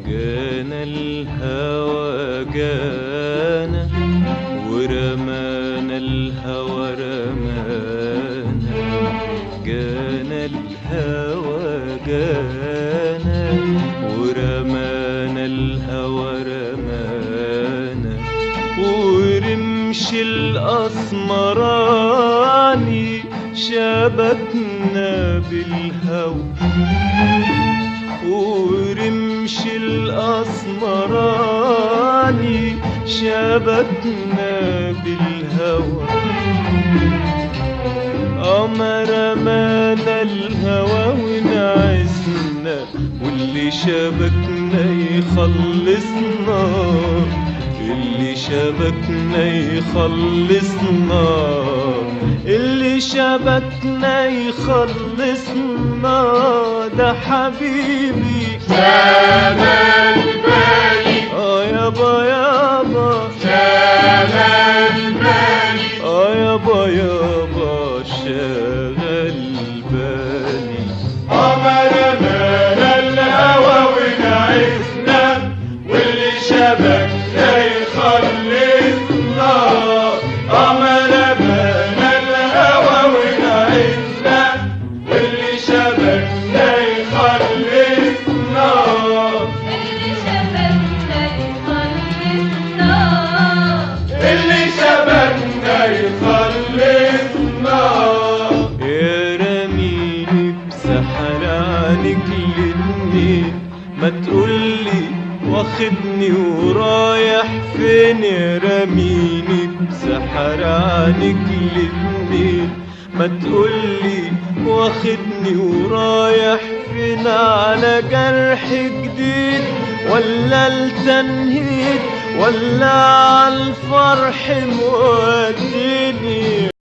جانا الهوى جانا ورمانا الهوى رمانا، جانا الهوى جانا ورمانا الهوى رمانا، ورمش الأسمراني شبكنا بالهوى، ورمش الأسمراني شبكنا بالهوى، أما رمانا الهوى ونعسنا، واللي شبكنا يخلصنا، اللي شبكنا يخلصنا، اللي شبكنا يخلصنا، ده حبيبي شغل بالي يابا يابا، شغل بالي يابا يابا شغل بالي. قمر مانا الهوى ونعسنا، واللي شبكنا يخلصنا، قمر مانا الهوى ونعسنا، واللي شبكنا يخلصنا، اللي شبكنا يخلصنا. يا رميني بسحر عنك الاتنين، ما تقولي واخدني ورايح فين، يا رميني بسحر عنك الاتنين، ما تقولي واخدني ورايح فين، على جرح جديد ولا التنهيد ولا عالفرح موديني.